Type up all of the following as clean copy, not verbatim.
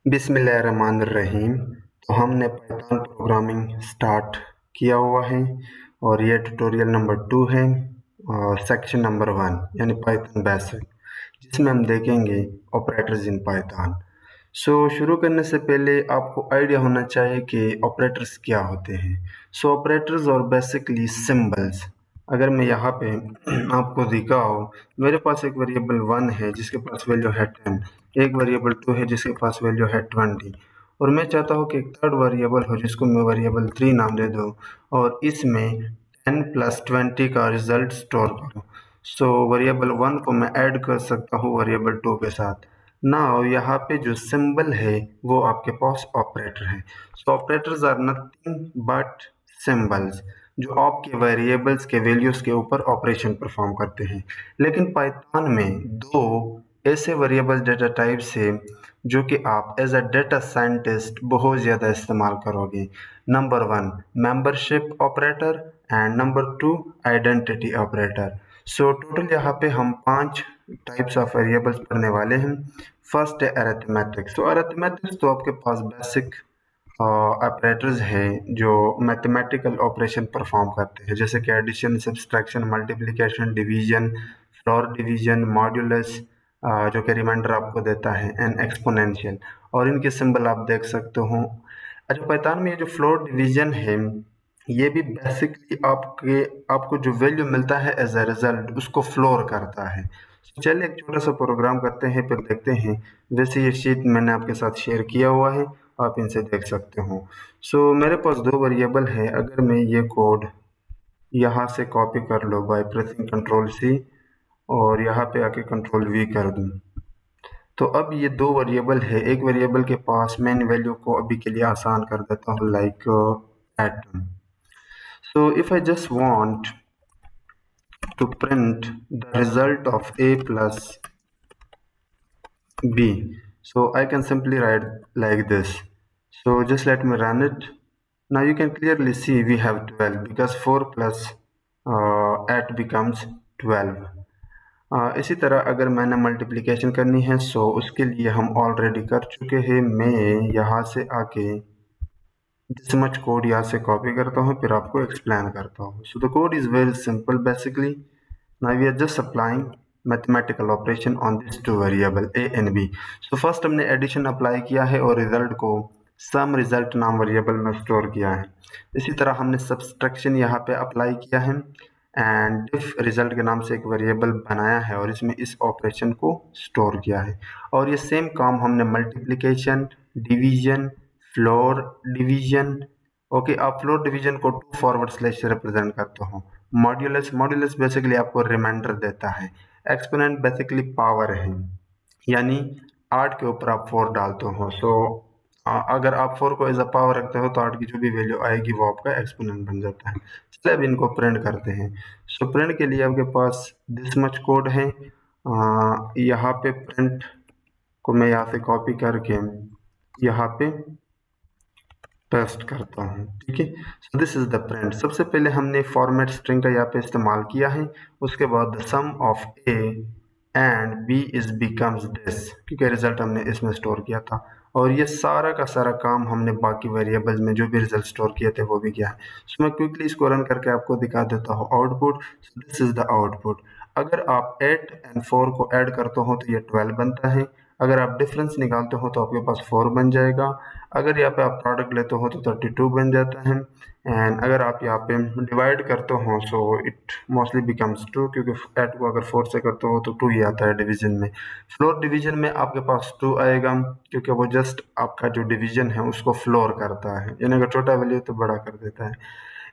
बिस्मिल्लाहिर्रहमानिर्रहीम। तो हमने पाइथन प्रोग्रामिंग स्टार्ट किया हुआ है और ये ट्यूटोरियल नंबर 2 है और सेक्शन नंबर 1 यानी पाइथन बेसिक, जिसमें हम देखेंगे ऑपरेटर्स इन पाइथन। शुरू करने से पहले आपको आइडिया होना चाहिए कि ऑपरेटर्स क्या होते हैं। ऑपरेटर्स और बेसिकली सिंबल्स। अगर मैं यहाँ पे आपको दिखाऊँ, मेरे पास एक वेरिएबल 1 है जिसके पास वैल्यू है 10, एक वेरिएबल 2 है जिसके पास वैल्यू है 20, और मैं चाहता हूँ कि एक थर्ड वेरिएबल हो जिसको मैं वेरिएबल 3 नाम दे दूँ और इसमें 10 प्लस 20 का रिजल्ट स्टोर करूँ। वेरिएबल 1 को मैं ऐड कर सकता हूँ वेरिएबल 2 के साथ। नाउ यहाँ पे जो सिंबल है वो आपके पास ऑपरेटर है। Operators are nothing but symbols जो आपके वेरिएबल्स के वैल्यूज के ऊपर ऑपरेशन परफॉर्म करते हैं। लेकिन पाइथन में दो ऐसे वेरिएबल डेटा टाइप्स है जो कि आप एज अ डेटा साइंटिस्ट बहुत ज़्यादा इस्तेमाल करोगे। Number 1 membership operator and number 2 identity operator. Total यहाँ पे हम 5 टाइप्स ऑफ वेरिएबल्स पढ़ने वाले हैं। फर्स्ट है अरिथमेटिक्स। अरिथमेटिक्स तो आपके पास बेसिक ऑपरेटर्स हैं जो मैथमेटिकल ऑपरेशन परफॉर्म करते हैं, जैसे कि addition, subtraction, multiplication, division, floor division, modulus जो कि रिमाइंडर आपको देता है, एंड एक्सपोनेंशियल। और इनके सिंबल आप देख सकते हो। अच्छा, पाइथन में ये जो फ्लोर डिवीजन है ये भी बेसिकली आपको जो वैल्यू मिलता है एज अ रिजल्ट उसको फ्लोर करता है। चलिए एक छोटा सा प्रोग्राम करते हैं, फिर देखते हैं। वैसे ये शीट मैंने आपके साथ शेयर किया हुआ है, आप इनसे देख सकते हो। मेरे पास दो वेरिएबल है। अगर मैं ये कोड यहाँ से कॉपी कर लो बाय प्रेसिंग कंट्रोल सी और यहाँ पे आके कंट्रोल वी कर दूँ, तो अब ये दो वेरिएबल है। एक वेरिएबल के पास मेन वैल्यू को अभी के लिए आसान कर देता हूँ, like atom. If I just want to print the result of a plus b, so I can simply write like this. Just let me run it. Now you can clearly see we have 12 because 4 plus 8 becomes 12. इसी तरह अगर मैंने multiplication करनी है उसके लिए हम already कर चुके हैं। मैं यहाँ से आके दिस मच कोड यहाँ से कॉपी करता हूँ, फिर आपको एक्सप्लेन करता हूँ। The code is very simple basically. Now we are just applying mathematical operation on these two variable a and b. First हमने एडिशन अप्लाई किया है और रिजल्ट को सम रिजल्ट नाम वेरिएबल में स्टोर किया है। इसी तरह हमने सब्सट्रैक्शन यहाँ पे अप्लाई किया है एंड डिफ रिजल्ट के नाम से एक वेरिएबल बनाया है और इसमें इस ऑपरेशन को स्टोर किया है। और ये सेम काम हमने multiplication, division, floor division, okay, आप फ्लोर डिवीजन को 2 फॉरवर्ड स्लैश से रिप्रेजेंट करते हो। मॉड्यूलस बेसिकली आपको रिमाइंडर देता है। एक्सपोनेंट बेसिकली पावर है, यानी 8 के ऊपर आप 4 डालते हो। अगर आप 4 को एज अ पावर रखते हो तो 8 की जो भी वैल्यू आएगी वो आपका एक्सपोनेंट बन जाता है। चलिए अब इनको प्रिंट करते हैं। प्रिंट के लिए आपके पास दिस मच कोड है। यहाँ पे प्रिंट को मैं यहाँ से कॉपी करके यहाँ पे पेस्ट करता हूँ, ठीक है। This is the print. सबसे पहले हमने फॉर्मेट स्ट्रिंग का यहाँ पे इस्तेमाल किया है। उसके बाद the sum of A and B is becomes this, क्योंकि रिजल्ट हमने इसमें स्टोर किया था। और ये सारा का सारा काम हमने बाकी वेरिएबल्स में जो भी रिजल्ट स्टोर किए थे वो भी किया है। मैं क्विकली इसको रन करके आपको दिखा देता हूँ output. This is the output. अगर आप 8 एंड 4 को ऐड करते हो तो ये 12 बनता है। अगर आप डिफरेंस निकालते हो तो आपके पास 4 बन जाएगा। अगर यहाँ पे आप प्रोडक्ट लेते हो तो 32 बन जाता है। एंड अगर आप यहाँ पे डिवाइड करते हो इट मोस्टली बिकम्स 2, क्योंकि 8 को अगर 4 से करते हो तो 2 ही आता है डिवीजन में। फ्लोर डिवीजन में आपके पास 2 आएगा, क्योंकि वो जस्ट आपका जो डिवीजन है उसको फ्लोर करता है, यानी अगर छोटा वैल्यू तो बड़ा कर देता है।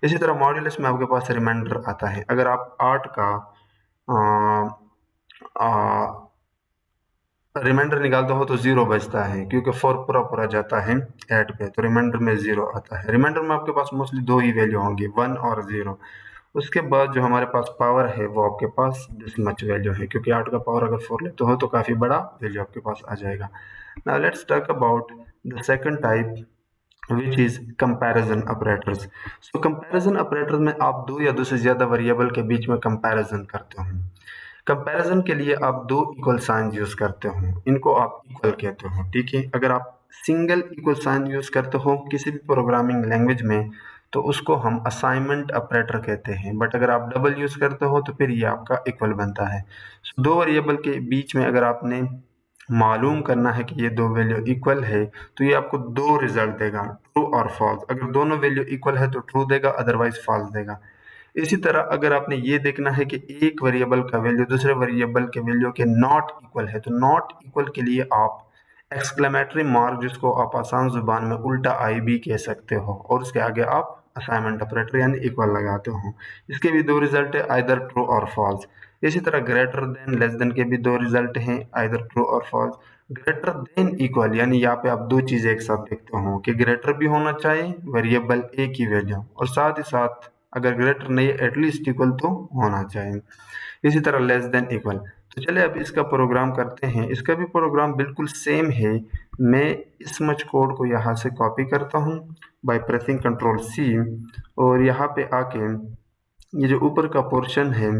इसी तरह मॉड्यूलस में आपके पास रिमाइंडर आता है। अगर आप 8 का रिमाइंडर निकालते हो तो 0 बचता है, क्योंकि 4 पूरा पूरा जाता है 8 पे, तो रिमाइंडर में 0 आता है। रिमाइंडर में आपके पास मोस्टली 2 ही वैल्यू होंगी, 1 और 0। उसके बाद जो हमारे पास पावर है वो आपके पास दिस मच वैल्यू है, क्योंकि 8 का पावर अगर 4 लेते हो तो काफ़ी बड़ा वैल्यू आपके पास आ जाएगा। Now let's talk about the second type which is comparison operators. Comparison operator में आप 2 या 2 से ज़्यादा वेरिएबल के बीच में कंपैरिजन करते हो। कंपैरिजन के लिए आप 2 इक्वल साइन यूज करते हो, इनको आप इक्वल कहते हो, ठीक है। अगर आप सिंगल इक्वल साइन यूज करते हो किसी भी प्रोग्रामिंग लैंग्वेज में तो उसको हम असाइनमेंट ऑपरेटर कहते हैं, बट अगर आप डबल यूज करते हो तो फिर ये आपका इक्वल बनता है। दो वेरिएबल के बीच में अगर आपने मालूम करना है कि ये दो वैल्यू इक्वल है तो ये आपको दो रिजल्ट देगा, ट्रू और फॉल्स। अगर दोनों वैल्यू इक्वल है तो ट्रू देगा, अदरवाइज फॉल्स देगा। इसी तरह अगर आपने ये देखना है कि एक वेरिएबल का वैल्यू दूसरे वेरिएबल के वैल्यू के नॉट इक्वल है तो नॉट इक्वल के लिए आप एक्सक्लेमेटरी मार्क, जिसको आप आसान जुबान में उल्टा आई भी कह सकते हो, और उसके आगे आप असाइनमेंट ऑपरेटर यानी इक्वल लगाते हो। इसके भी दो रिजल्ट है, आइदर ट्रू और फॉल्स। इसी तरह ग्रेटर देन लेस देन के भी दो रिजल्ट हैं, आइदर ट्रू और फॉल्स। ग्रेटर देन इक्वल यानी यहाँ पे आप दो चीजें एक साथ देखते हो कि ग्रेटर भी होना चाहिए वेरिएबल ए की वैल्यू, और साथ ही साथ अगर ग्रेटर नहीं एटलीस्ट इक्वल तो होना चाहिए। इसी तरह लेस देन इक्वल। तो चलिए अब इसका प्रोग्राम करते हैं। इसका भी प्रोग्राम बिल्कुल सेम है। मैं इस मच कोड को यहाँ से कॉपी करता हूँ बाय प्रेसिंग कंट्रोल सी, और यहाँ पे आके ये जो ऊपर का पोर्शन है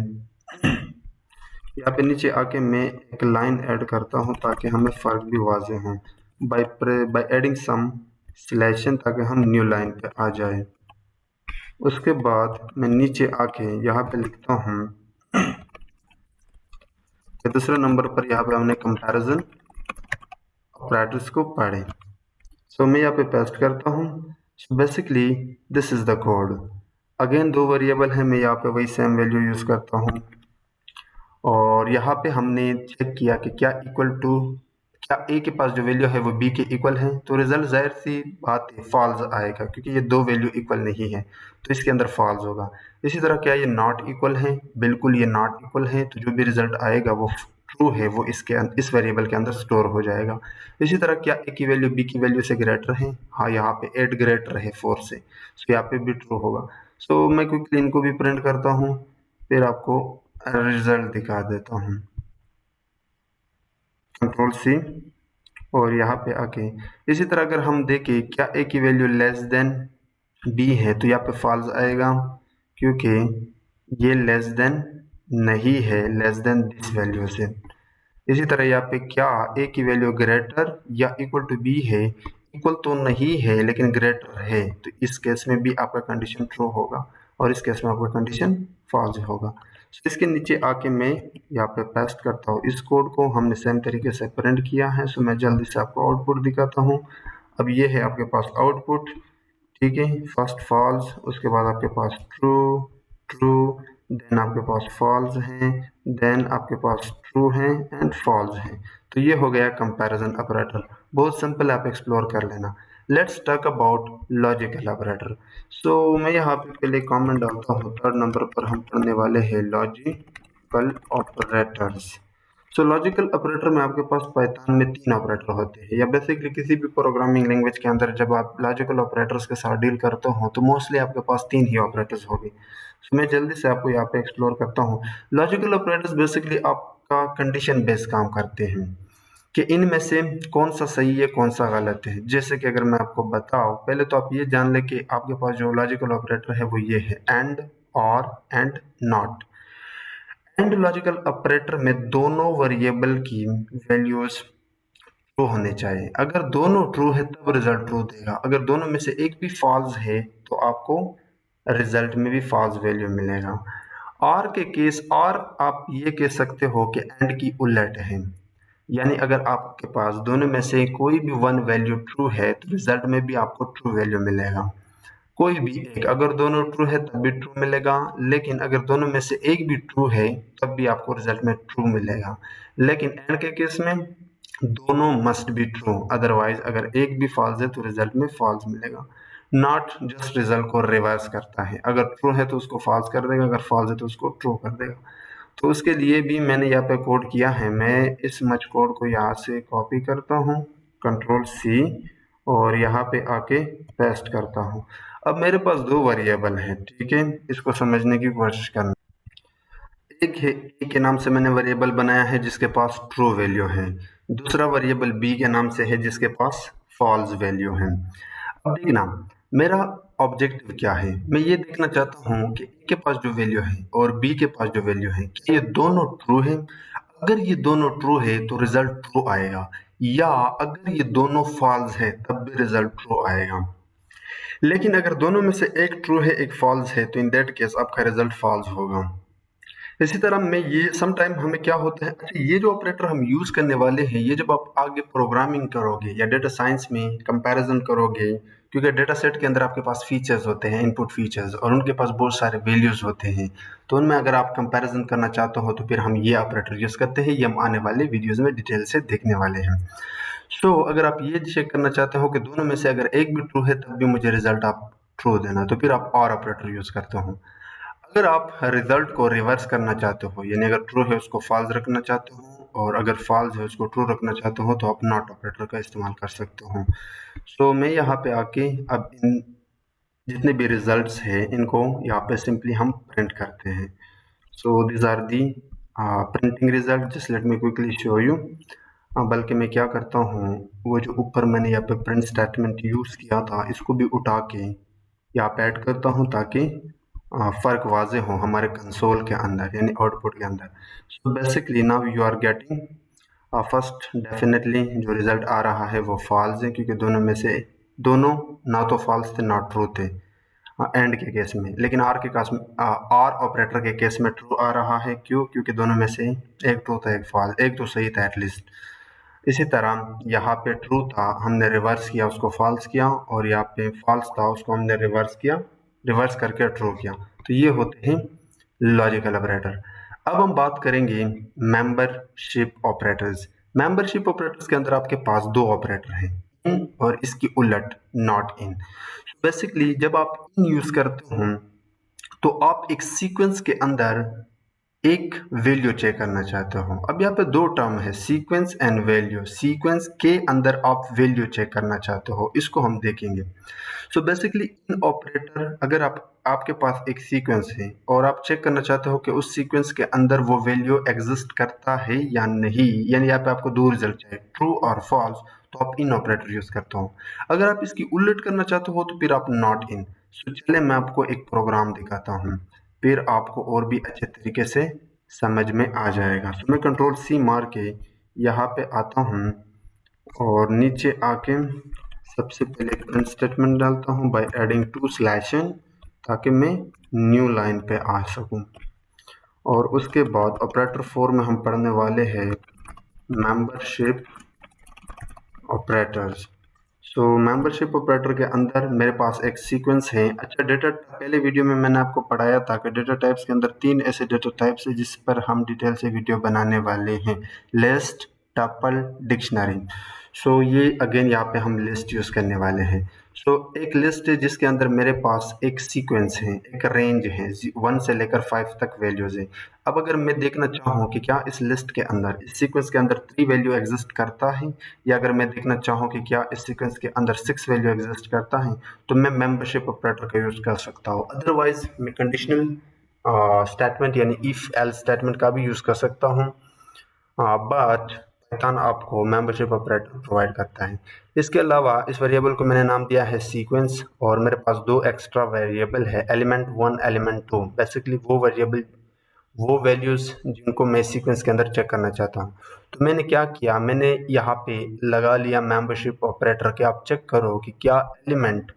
यहाँ पे नीचे आके मैं एक लाइन ऐड करता हूँ ताकि हमें फर्क भी वाजे हो, बाय एडिंग सम सिलेक्शन, ताकि हम न्यू लाइन पे आ जाए। उसके बाद मैं नीचे आके यहाँ पे लिखता हूँ कि दूसरे नंबर पर यहाँ पे हमने कंपैरिजन ऑपरेटर्स को पढ़े। सो मैं यहाँ पे पेस्ट करता हूँ। Basically this is the code. Again दो वेरिएबल है, मैं यहाँ पे वही सेम वैल्यू यूज करता हूँ, और यहाँ पे हमने चेक किया कि क्या इक्वल टू, क्या ए के पास जो वैल्यू है वो बी के इक्वल है, तो रिजल्ट जाहिर सी बात है फॉल्स आएगा क्योंकि ये दो वैल्यू इक्वल नहीं है, तो इसके अंदर फॉल्स होगा। इसी तरह क्या ये नॉट इक्वल है, बिल्कुल ये नॉट इक्वल है, तो जो भी रिजल्ट आएगा वो ट्रू है, वो इस वेरिएबल के अंदर स्टोर हो जाएगा। इसी तरह क्या ए की वैल्यू बी की वैल्यू से ग्रेटर है, हाँ यहाँ पे 8 ग्रेटर है 4 से, तो यहाँ पे भी ट्रू होगा। सो मैं क्विकली इनको भी प्रिंट करता हूँ, फिर आपको रिजल्ट दिखा देता हूँ। कंट्रोल सी, और यहाँ पे आके इसी तरह अगर हम देखें क्या ए की वैल्यू लेस देन बी है तो यहाँ पे फॉल्स आएगा क्योंकि ये लेस देन नहीं है लेस देन दिस वैल्यू से। इसी तरह यहाँ पे क्या ए की वैल्यू ग्रेटर या इक्वल टू बी है, इक्वल तो नहीं है लेकिन ग्रेटर है, तो इस केस में भी आपका कंडीशन ट्रू होगा और इस केस में आपका कंडीशन फॉल्स होगा। इसके नीचे आके मैं यहाँ पे पेस्ट करता हूँ। इस कोड को हमने सेम तरीके से प्रिंट किया है, सो मैं जल्दी से आपको आउटपुट दिखाता हूँ। अब ये है आपके पास आउटपुट, ठीक है। फर्स्ट फॉल्स, उसके बाद आपके पास ट्रू, ट्रू, देन आपके पास फॉल्स हैं, देन आपके पास ट्रू हैं एंड फॉल्स हैं। तो ये हो गया कंपैरिजन ऑपरेटर। बहुत सिंपल, आप एक्सप्लोर कर लेना। Let's talk about logical operator. So मैं यहाँ पे पहले कमेंट डालता हूँ। थर्ड नंबर पर हम पढ़ने वाले हैं लॉजिकल ऑपरेटर्स। सो लॉजिकल ऑपरेटर में आपके पास पाइथन में 3 ऑपरेटर होते हैं, या बेसिकली किसी भी प्रोग्रामिंग लैंग्वेज के अंदर जब आप लॉजिकल ऑपरेटर्स के साथ डील करते हो तो मोस्टली आपके पास 3 ही ऑपरेटर्स होंगे। सो मैं जल्दी से आपको यहाँ पे एक्सप्लोर करता हूँ। लॉजिकल ऑपरेटर्स बेसिकली आपका कंडीशन बेस्ड काम करते हैं कि इनमें से कौन सा सही है कौन सा गलत है। जैसे कि अगर मैं आपको बताऊं, पहले तो आप ये जान लें कि आपके पास जो लॉजिकल ऑपरेटर है वो ये है एंड, और and not. And logical operator में दोनों वेरिएबल की वैल्यूज ट्रू होने चाहिए। अगर दोनों ट्रू है तब रिजल्ट ट्रू देगा, अगर दोनों में से एक भी फॉल्स है तो आपको रिजल्ट में भी फॉल्स वैल्यू मिलेगा। और के केस, और आप ये कह सकते हो कि एंड की उलट है, यानी अगर आपके पास दोनों में से कोई भी वन वैल्यू ट्रू है तो रिजल्ट में भी आपको ट्रू वैल्यू मिलेगा। कोई भी एक, अगर दोनों ट्रू है तब भी ट्रू मिलेगा, लेकिन अगर दोनों में से एक भी ट्रू है तब भी आपको रिजल्ट में ट्रू मिलेगा। लेकिन एंड के केस में दोनों मस्ट बी ट्रू, अदरवाइज अगर एक भी फॉल्स है तो रिजल्ट में फॉल्स मिलेगा। नॉट जस्ट रिजल्ट को रिवर्स करता है, अगर ट्रू है तो उसको फॉल्स कर देगा, अगर फॉल्स है तो उसको ट्रू कर देगा। तो उसके लिए भी मैंने यहाँ पे कोड किया है। मैं इस मच कोड को यहाँ से कॉपी करता हूँ, कंट्रोल सी, और यहाँ पे आके पेस्ट करता हूँ। अब मेरे पास दो वेरिएबल हैं, ठीक है, इसको समझने की कोशिश करना। एक है ए के नाम से मैंने वेरिएबल बनाया है जिसके पास ट्रू वैल्यू है, दूसरा वेरिएबल बी के नाम से है जिसके पास फॉल्स वैल्यू है। अब देखना मेरा ऑब्जेक्टिव क्या है, मैं ये देखना चाहता हूँ कि ए के पास जो वैल्यू है और बी के पास जो वैल्यू है क्या ये दोनों ट्रू है। अगर ये दोनों ट्रू है तो रिजल्ट ट्रू आएगा, या अगर ये दोनों फॉल्स है तब भी रिजल्ट ट्रू आएगा। लेकिन अगर दोनों में से एक ट्रू है एक फॉल्स है तो इन दैट केस आपका रिजल्ट फॉल्स होगा। इसी तरह में ये सम टाइम हमें क्या होता है, अच्छा ये जो ऑपरेटर हम यूज करने वाले हैं ये जब आप आगे प्रोग्रामिंग करोगे या डेटा साइंस में कंपैरिजन करोगे, क्योंकि डेटा सेट के अंदर आपके पास फीचर्स होते हैं, इनपुट फीचर्स, और उनके पास बहुत सारे वैल्यूज होते हैं, तो उनमें अगर आप कंपैरिजन करना चाहते हो तो फिर हम ये ऑपरेटर यूज करते हैं। ये हम आने वाले वीडियोज में डिटेल से देखने वाले हैं। सो अगर आप ये चेक करना चाहते हो कि दोनों में से अगर एक भी ट्रू है तब भी मुझे रिजल्ट आप ट्रू देना, तो फिर आप और ऑपरेटर यूज करते हो। अगर आप रिजल्ट को रिवर्स करना चाहते हो, यानी अगर ट्रू है उसको फॉल्स रखना चाहते हो और अगर फॉल्स है उसको ट्रू रखना चाहते हो, तो आप नॉट ऑपरेटर का इस्तेमाल कर सकते हो। सो मैं यहाँ पे आके अब इन जितने भी रिजल्ट्स हैं इनको यहाँ पे सिंपली हम प्रिंट करते हैं। So this are the printing result, just let me quickly show you. बल्कि मैं क्या करता हूँ, वो जो ऊपर मैंने यहाँ पे प्रिंट स्टेटमेंट यूज़ किया था इसको भी उठा के यहाँ पे ऐड करता हूँ ताकि फ़र्क वाज़े हो हमारे कंसोल के अंदर, यानी आउटपुट के अंदर। So basically now you are getting first definitely जो रिज़ल्ट आ रहा है वो फॉल्स है, क्योंकि दोनों में से दोनों ना तो फॉल्स थे ना ट्रू थे एंड के केस में। लेकिन आर के केस में आर ऑपरेटर के केस में ट्रू आ रहा है, क्यों? क्योंकि दोनों में से एक ट्रू था एक फॉल्स, एक तो सही था एटलीस्ट। इसी तरह यहाँ पे ट्रू था, हमने रिवर्स किया उसको फॉल्स किया, और यहाँ पे फॉल्स था उसको हमने रिवर्स किया, रिवर्स करके ट्रू किया। तो ये होते हैं लॉजिकल ऑपरेटर। अब हम बात करेंगे मेंबरशिप ऑपरेटर्स। मेंबरशिप ऑपरेटर्स के अंदर आपके पास दो ऑपरेटर हैं, इन और इसकी उलट नॉट इन। बेसिकली जब आप इन यूज करते हो तो आप एक सीक्वेंस के अंदर एक वैल्यू चेक करना चाहते हो। अब यहाँ पे दो टर्म है, सीक्वेंस एंड वैल्यू। सीक्वेंस के अंदर आप वैल्यू चेक करना चाहते हो, इसको हम देखेंगे। सो बेसिकली इन ऑपरेटर, अगर आपके पास एक सीक्वेंस है और आप चेक करना चाहते हो कि उस सीक्वेंस के अंदर वो वैल्यू एग्जिस्ट करता है या नहीं, यानी यहाँ पे आपको दो रिजल्ट चाहिए, ट्रू और फॉल्स, तो आप इन ऑपरेटर यूज करते हो। अगर आप इसकी उलट करना चाहते हो तो फिर आप नॉट इन। सो चलिए मैं आपको एक प्रोग्राम दिखाता हूँ, फिर आपको और भी अच्छे तरीके से समझ में आ जाएगा। तो मैं कंट्रोल सी मार के यहाँ पे आता हूँ और नीचे आके सबसे पहले प्रिंट स्टेटमेंट डालता हूँ by adding two slash N, ताकि मैं न्यू लाइन पे आ सकूँ। और उसके बाद ऑपरेटर 4 में हम पढ़ने वाले हैं मेंबरशिप ऑपरेटर्स। सो मेंबरशिप ऑपरेटर के अंदर मेरे पास एक सीक्वेंस है। अच्छा, डेटा पहले वीडियो में मैंने आपको पढ़ाया था कि डेटा टाइप्स के अंदर तीन ऐसे डेटा टाइप्स है जिस पर हम डिटेल से वीडियो बनाने वाले हैं, लिस्ट, टपल, डिक्शनरी। सो ये अगेन यहाँ पे हम लिस्ट यूज़ करने वाले हैं। सो एक लिस्ट है जिसके अंदर मेरे पास एक सीक्वेंस है, एक रेंज है, 1 से लेकर 5 तक वैल्यूज़ है। अब अगर मैं देखना चाहूँ कि क्या इस लिस्ट के अंदर, इस सीक्वेंस के अंदर 3 वैल्यू एग्जिस्ट करता है, या अगर मैं देखना चाहूँ कि क्या इस सीक्वेंस के अंदर 6 वैल्यू एग्जिस्ट करता है, तो मैं मेंबरशिप ऑपरेटर का यूज़ कर सकता हूँ। अदरवाइज मैं कंडीशनल स्टेटमेंट यानी इफ एल्स स्टेटमेंट का भी यूज़ कर सकता हूँ, बट पाइथन आपको मेंबरशिप ऑपरेटर प्रोवाइड करता है। इसके अलावा इस वेरिएबल को मैंने नाम दिया है सीक्वेंस, और मेरे पास दो एक्स्ट्रा वेरिएबल है, एलिमेंट 1, एलिमेंट 2। बेसिकली वो वेरिएबल, वो वैल्यूज़ जिनको मैं सीक्वेंस के अंदर चेक करना चाहता हूँ। तो मैंने क्या किया, मैंने यहाँ पे लगा लिया मेंबरशिप ऑपरेटर के। आप चेक करो कि क्या एलिमेंट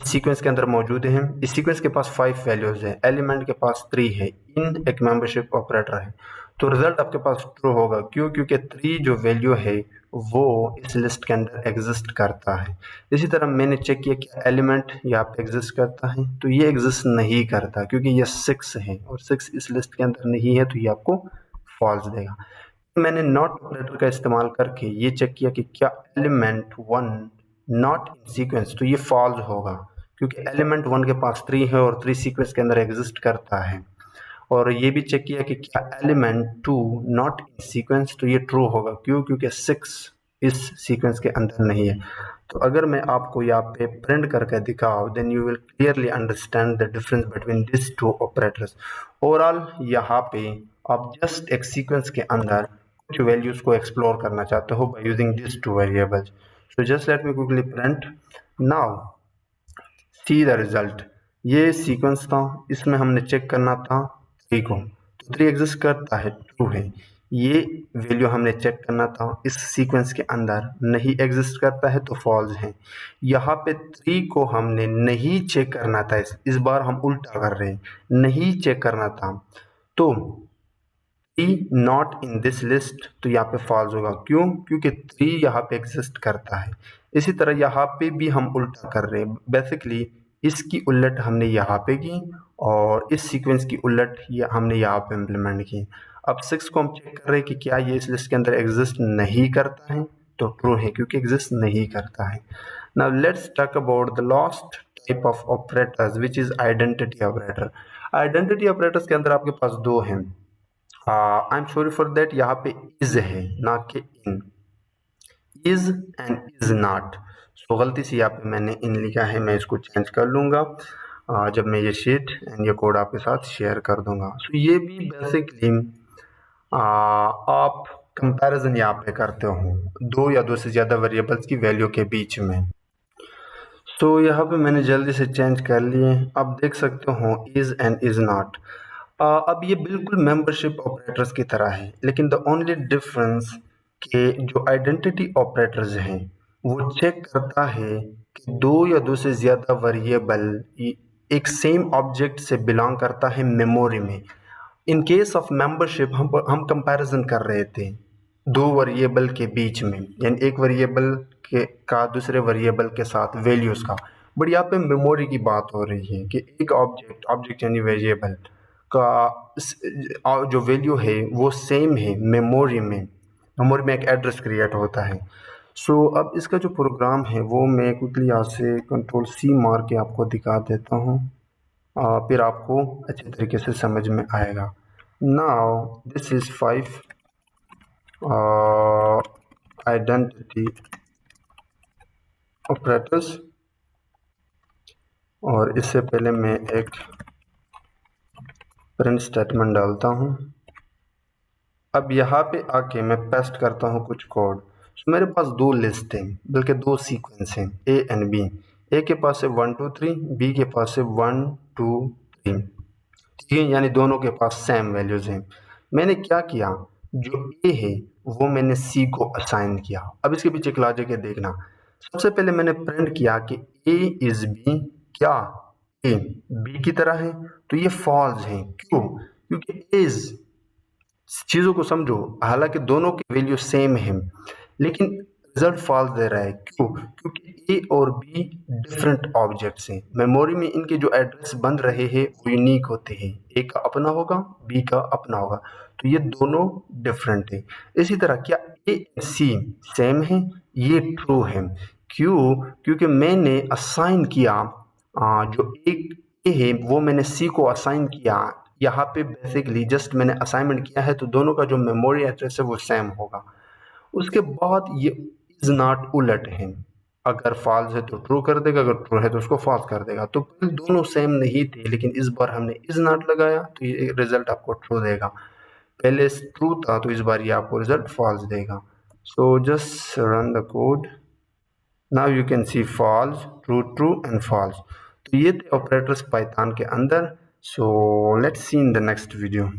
इस सीक्वेंस के अंदर मौजूद हैं। इस सीक्वेंस के पास 5 वैल्यूज़ है, एलिमेंट के पास 3 है, इन एक मेंबरशिप ऑपरेटर है, तो रिजल्ट आपके पास ट्रू होगा। क्यों? क्योंकि 3 जो वैल्यू है वो इस लिस्ट के अंदर एग्जिस्ट करता है। इसी तरह मैंने चेक किया कि एलिमेंट यहाँ पे एग्जिस्ट करता है, तो ये एग्जिस्ट नहीं करता क्योंकि ये 6 है और 6 इस लिस्ट के अंदर नहीं है, तो ये आपको फॉल्स देगा। मैंने नॉट ऑपरेटर का इस्तेमाल करके ये चेक किया कि क्या एलिमेंट 1 नॉट इन सीक्वेंस, तो ये फॉल्स होगा क्योंकि एलिमेंट 1 के पास 3 है और 3 सीक्वेंस के अंदर एग्जिस्ट करता है। और ये भी चेक किया कि क्या एलिमेंट 2 नॉट इन सीक्वेंस, तो ये ट्रू होगा। क्यों? क्योंकि 6 इस सीक्वेंस के अंदर नहीं है। तो अगर मैं आपको यहाँ पे प्रिंट करके दिखाऊँ, then you will clearly understand the difference between this two operators. Overall यहाँ पे आप जस्ट एक सीक्वेंस के अंदर कुछ वैल्यूज को एक्सप्लोर करना चाहते हो by using this two variables. So just let me quickly print now, see the result. ये सीक्वेंस था, इसमें हमने चेक करना था 3 को, तो 3 एग्जिस्ट करता है, ट्रू है। ये वैल्यू हमने चेक करना था, इस सीक्वेंस के अंदर नहीं एग्जिस्ट करता है तो फॉल्स है। यहाँ पे 3 को हमने नहीं चेक करना था, इस बार हम उल्टा कर रहे हैं, नहीं चेक करना था तो 3 नॉट इन दिस लिस्ट, तो यहाँ पे फॉल्स होगा। क्यों? क्योंकि 3 यहाँ पे एग्जिस्ट करता है। इसी तरह यहाँ पे भी हम उल्टा कर रहे हैं, बेसिकली इसकी उलट हमने यहाँ पे की और इस सीक्वेंस की उलट हमने यहाँ पे इम्प्लीमेंट की। अब 6 को हम चेक कर रहे हैं कि क्या ये इस लिस्ट के अंदर एग्जिस्ट नहीं करता है, तो ट्रू है क्योंकि एग्जिस्ट नहीं करता है। Now let's talk about the last type of operators which is identity operator. Identity operators के अंदर आपके पास दो हैं। I am sorry for that, यहाँ पे इज है ना कि इन, इज एंड इज नॉट। सो गलती से यहाँ पे मैंने इन लिखा है, मैं इसको चेंज कर लूँगा जब मैं ये शीट एंड ये कोड आपके साथ शेयर कर दूंगा। सो ये भी बेसिकली आप कंपैरिजन यहाँ पे करते हो दो या दो से ज़्यादा वेरिएबल्स की वैल्यू के बीच में। तो यहाँ पे मैंने जल्दी से चेंज कर लिए, अब देख सकते हो इज एंड इज नॉट। अब ये बिल्कुल मेंबरशिप ऑपरेटर्स की तरह है, लेकिन द ओनली डिफरेंस के जो आइडेंटिटी ऑपरेटर्स हैं वो चेक करता है कि दो या दो से ज़्यादा वेरिएबल एक सेम ऑब्जेक्ट से बिलोंग करता है मेमोरी में। इन केस ऑफ मेंबरशिप हम कंपैरिजन कर रहे थे दो वेरिएबल के बीच में, यानी एक वेरिएबल के का दूसरे वेरिएबल के साथ वैल्यूज़ का। बट यहाँ पे मेमोरी की बात हो रही है कि एक ऑब्जेक्ट यानी वेरिएबल का जो वैल्यू है वो सेम है मेमोरी में। मेमोरी में एक एड्रेस क्रिएट होता है। सो अब इसका जो प्रोग्राम है वो मैं क्विकली यहाँ से कंट्रोल C मार के आपको दिखा देता हूँ, फिर आपको अच्छे तरीके से समझ में आएगा। Now this is 5 identity operators, और इससे पहले मैं एक प्रिंट स्टेटमेंट डालता हूँ। अब यहाँ पे आके मैं पेस्ट करता हूँ कुछ कोड। तो मेरे पास दो लिस्ट हैं, बल्कि दो सीक्वेंस हैं ए एंड बी। ए के पास है 1 2 3, बी के पास है 1 2 3, ठीक है, यानी दोनों के पास सेम वैल्यूज हैं। मैंने क्या किया, जो ए है वो मैंने सी को असाइन किया। अब इसके पीछे एक लॉजिक है, देखना। सबसे पहले मैंने प्रिंट किया कि ए इज बी, क्या ए बी की तरह है, तो ये फॉल्स है। क्यों? क्योंकि इज, चीज़ों को समझो, हालांकि दोनों की वैल्यू सेम है लेकिन रिजल्ट फॉल्स दे रहा है। क्यों? क्योंकि ए और बी डिफरेंट ऑब्जेक्ट्स हैं, मेमोरी में इनके जो एड्रेस बन रहे हैं वो यूनिक होते हैं, ए का अपना होगा बी का अपना होगा, तो ये दोनों डिफरेंट है। इसी तरह क्या ए सी सेम है? ये ट्रू है। क्यों? क्योंकि मैंने असाइन किया जो एक ए है वो मैंने सी को असाइन किया। यहाँ पे बेसिकली जस्ट मैंने असाइनमेंट किया है, तो दोनों का जो मेमोरी एड्रेस है वो सेम होगा। उसके बाद ये इज नॉट उलट है, अगर फॉल्स है तो ट्रू कर देगा, अगर ट्रू है तो उसको फॉल्स कर देगा। तो पहले दोनों सेम नहीं थे, लेकिन इस बार हमने इज नॉट लगाया तो ये रिजल्ट आपको ट्रू देगा। पहले ट्रू था तो इस बार ये आपको रिजल्ट फॉल्स देगा। So just run the code, now you can see false, true, true and false. तो ये थे ऑपरेटर्स पाइथन के अंदर। So let's see in the next video.